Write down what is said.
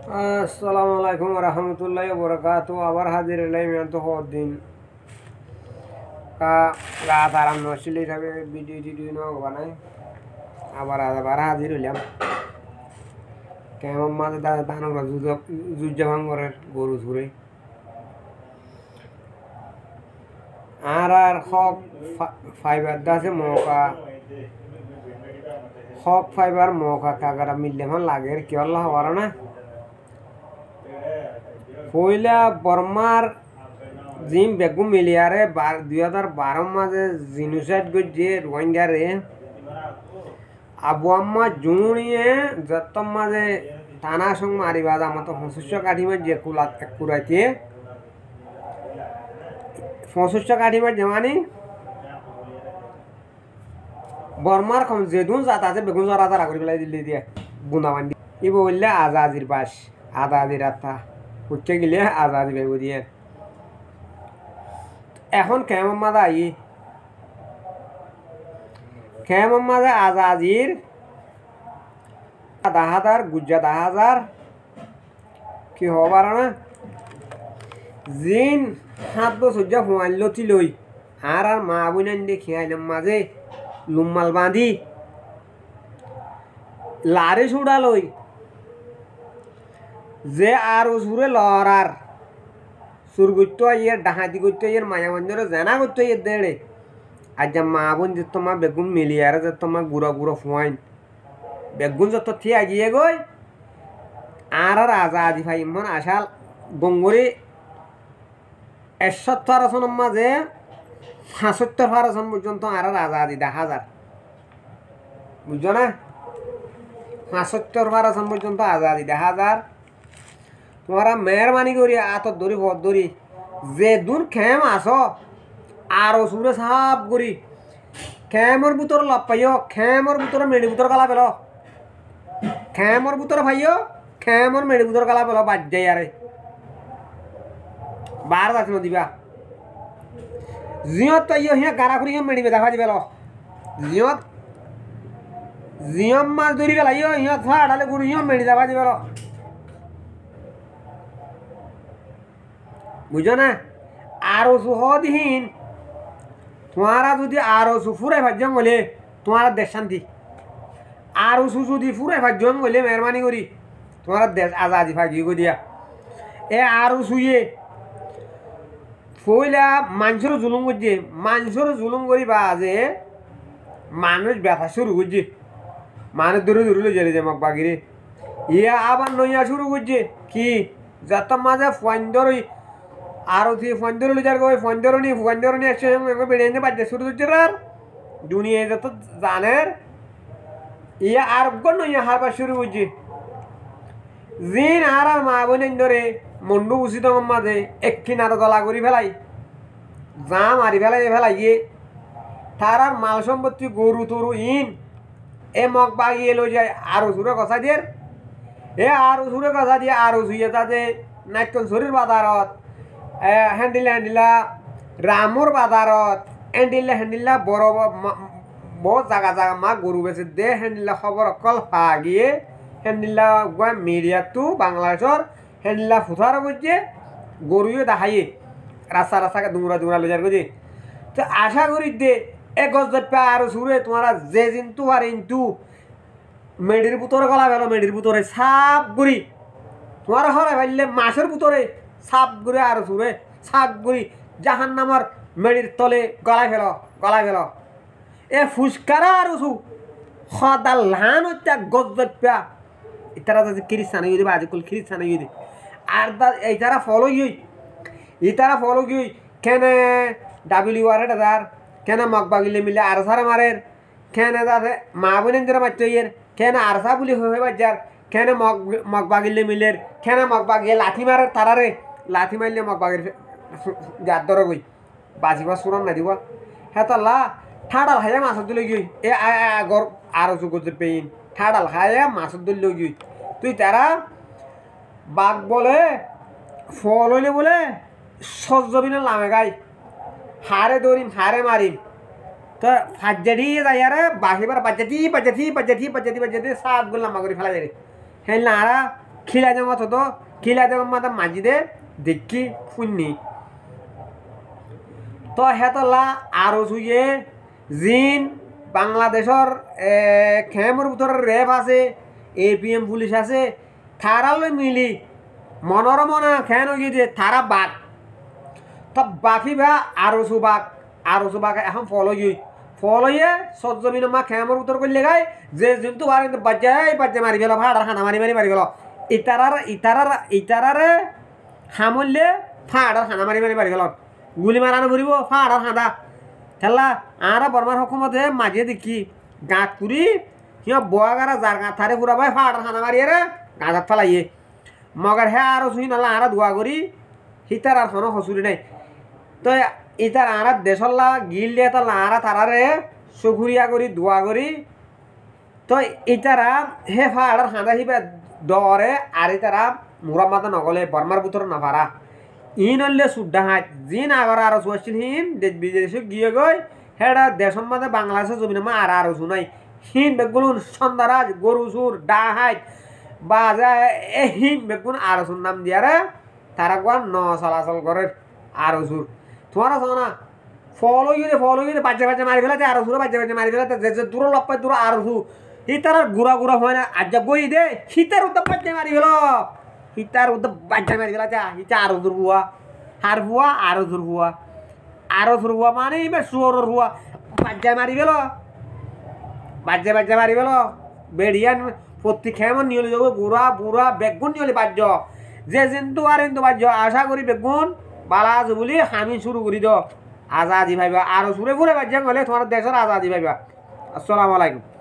আসসালামু আলাইকুম রহমতুল্লাহ বরকাত আবার হাজির এলাম তো দিন রাত আরাম নছিল হিসাবে ভিডিও টিডিও বানাই আবার আবার হাজির হইলাম কেমন মাঝে ধান যুদ্ধ ভাঙ্গরের গরু ধরে আর হক ফাইবার আছে মৌকা হক ফাইবার মৌকা কাকারা মিললে ভাল লাগে কি আল্লাহ হওয়ার না পয়লা বর্মার জিম বেগু মিলিয়ারে 2012 মাঝে জিনোসাইড গজে রোহিঙ্গারে আবু আম্মা জুনিয়ে যত মাঝে টানা সং মারিবা আমার তো 65 কাঠি মাঝে যে কুড়াইতে 65 কাঠি মাঝে মানে বর্মার কম যেদুন যাতা আছে বেগুন জরা তারা করে পেলাই দিল্লি দিয়ে বুনাবান্ডি ই বললে আজাদির বাস আজাদির আত্মা উঠে গেলে আজাদি বেগু দিয়ে এখন কেমন মাদা আজাদির 10,000 গুজ্জা 10,000 কি হবার না জিন 7 বছর যা হুয়াইল লই আর মা বুনান দেখি আইলাম মাঝে লুম্মাল বাঁধি লারে ছুড়া লই যে আর সুরে লড়ার সুর করতে ইয়ের ডাহাতি করতে ইয়ের মায়া মন্দির জানা করতে ইয়ে দেড়ে আর যা মা বোন যে তোমার বেগুন মিলিয়ারে যে তোমার গুড়া গুড়ো ফুয়াইন বেগুন যত থি আগিয়ে গই আর আজাদি ভাই ইমন আসাল গঙ্গরি 71 সনের মাঝে 75 সন পর্যন্ত আর আজাদি 10,000 বুঝছো না 75 সন পর্যন্ত আজাদি 10,000 তোমরা মেহরবানি করি আতর ধরি ভর ধরি যে দূর খেম আসো আরো সুরে সাপ করি খেমর ভিতর লপ পাইও খেমর ভিতরে মেডি ভিতর গালা পেল খেমর ভিতরে ভাইও খেমর মেডি ভিতর গালা পেল বাদ যাই আরে বার যাচ্ছ দিবা জিয়ত তো ইয়ে গারা করি মেডি দেখা দিবে জিয়ত জিয়ম মাছ ধরি পেলা ইয়ে ইয়ে ফাড়ালে গুড়ি মেডি দেখা দিবে বুঝো না আরো সুহদিহীন তোমারা যদি আরো ফুরাই ভাজ্যম বলে তোমার দেশ শান্তি আরো যদি ফুরাই ভাজ্যম বলে মেহরবানি করি তোমার দেশ আজাদি ভাগি দিয়া এ আরো শুয়ে ফইলা মানুষের জুলুম করছে মানুষের জুলুম করি বা যে মানুষ ব্যথা শুরু করছে মানুষ দূরে দূরে লই যাবে মাক বাগিরে ইয়া আবার নইয়া শুরু করছে কি যত মাঝে ফন্দরই আর ফন্দর লিটার গই ফন্দরনি একসঙ্গে বেড়ে বাজে শুরু করছে আর দুনিয়া যত জানের ইয়া আর নইয়া হারবার শুরু করছে জিন আর মা বোন ধরে মন্ডু উচিত মাঝে একখিন আর গলা করি ফেলাই যা মারি ফেলাই গিয়ে তার আর মাল সম্পত্তি গরু তরু ইন এ মগ বাগিয়ে লই যায় আরো সুরে কষা দিয়ে এ আরো সুরে কষা দিয়ে আরো সুইয়ে তাতে নাট্যন শরীর বাজারত হ্যান্ডিলা রামর বাজারত হ্যান্ডিলা বড় বহুত জাগা মা গরু বেছে দে হ্যান্ডিলা খবর অকল পা গিয়ে হ্যান্ডিলা মিডিয়াতো বাংলাদেশর হ্যান্ডিলা ফুথার করছে গরুও দেখাইয়ে রাস্তাকে দুমরা লই যার করছে তো আশা করি দে এ গছ ধরপা আরো সুরে তোমারা যে জিন্তু আর ইন্তু মেডির ভিতরে গলা গেল মেডির ভিতরে সাপ গুড়ি তোমার হরাই ভাইলে মাছের ভিতরে সাপ গুড়ে আর সুরে সাপ গুড়ি জাহান নামার মেডির তলে গলায় ফেল এ ফুসকারা আর উসু সদা লান হত্যা গছ ধরপা ইতারা যদি খ্রিস্টান হয়ে দিবে আজকাল খ্রিস্টান হয়ে দিবে আর এইতারা ফলো গিয়ে কেনে WR দার কেনে মগ বাগিলে মিলে আর সারা মারের কেনে দাদে মা বোনের যারা মারতে ইয়ের কেনে আরসা বুলি হয়ে বাজার কেনে মগ বাগিলে মিলের কেনে মগ বাগিয়ে লাঠি মারের তারারে লাঠি মারলে মগ বাগির গাত ধর গই বাজিবা সুরান না দিব হ্যাঁ তাল্লা ঠাডাল খাইয়া মাছের দিলে গই এ আগর আরো চুকুর পেইন ঠাডাল খাইয়া মাছের দিলে গই তুই তারা বাঘ বলে ফল হইলে বলে সজ্জবিনে লামে গাই হারে দৌড়িম হারে মারিম তো ফাজ্জাটি যাই আরে বাসিবার বাজ্জাতি সাত গুলো লাম্বা করে ফেলা যায় হ্যাঁ না খিলা জমা তো খিলা জমা মাথা মাঝি দে দেখি শুননি তো হেতলা আরো শুয়ে জিন বাংলাদেশের খেমর ভিতরে রেপ আছে APM পুলিশ আছে থারালৈ মিলি মনোরমনা খেন গিয়ে থারা বাঘ তো বাকি বা আরো সুবাক এখন ফলইয়ে সজ্জমিন মা খেমর উত্তর করলে গাই যে কিন্তু আর কিন্তু বাজ্যা মারি গেল ফাড়ার খানা মারি গেল ইতারারে হামললে ফাড়ার খানা মারি গেল গুলি মারানো ভরিব ফাড়ার খাঁদা খেলা আরা বর্মার হকুমতে মাঝে দেখি গাঁত কুড়ি সিয়া বয়াগারা যার গাঁত থারে ফুরাবাই ফাড়ার খানা মারিয়ে রে গাঁত ফেলাইয়ে মগার হ্যাঁ আরো শুই নালা আরা ধোয়া করি হিতার আর কোনো হসুরি নাই তো ইতার আরা দেশল্লা গিল দিয়ে তার আরা তারারে সুখুরিয়া করি ধোয়া করি তো ইতারা হে ফাড়ার খাঁদা হিবে দরে আর ইতারা মুরা মাথা নগলে বর্মার ভিতর নাফারা ইন হলে সুদ্ধা হাত জিন আগর আরো চুয়াছিল হিন দেশ বিদেশে গিয়ে গই হেডা দেশের মধ্যে বাংলাদেশের জমিনে মা আরো শুনাই হিন বেগুন সন্দারাজ গরু সুর ডা হাইট বাজা হিন বেগুন আরো শুন নাম দিয়ারে তারা গোয়া ন চলাচল করে আরো সুর তোমার না ফলো গিয়ে বাচ্চা মারি ফেলাতে আরো সুর বাচ্চা মারি ফেলাতে যে দূর লপ্পায় দূর আরো সু হি তারা গুড়া হয় না আজ গই দে হিতার উদ্যোগ বাচ্চা মারি ফেল হিতার উদ্যোগ বাচ্চা মারি ফেলাতে হিতা আরো দূর হুয়া হার হুয়া আরো দূর হুয়া মানে ইমে সুয়র হুয়া বাচ্চা মারি ফেল বাচ্চা মারি ফেল বেড়িয়ান প্রতি খেমন নিয়ে যাবো বুড়া বেগুন নিয়ে বাজ্য যে কিন্তু আর কিন্তু বাজ্য আশা করি বেগুন বালা আছে বলি আমি শুরু করি দ আজাদি ভাইবা আরো সুরে ফুরে বাজ্যা গলে তোমার দেশের আজাদি ভাইবা আসসালামু আলাইকুম।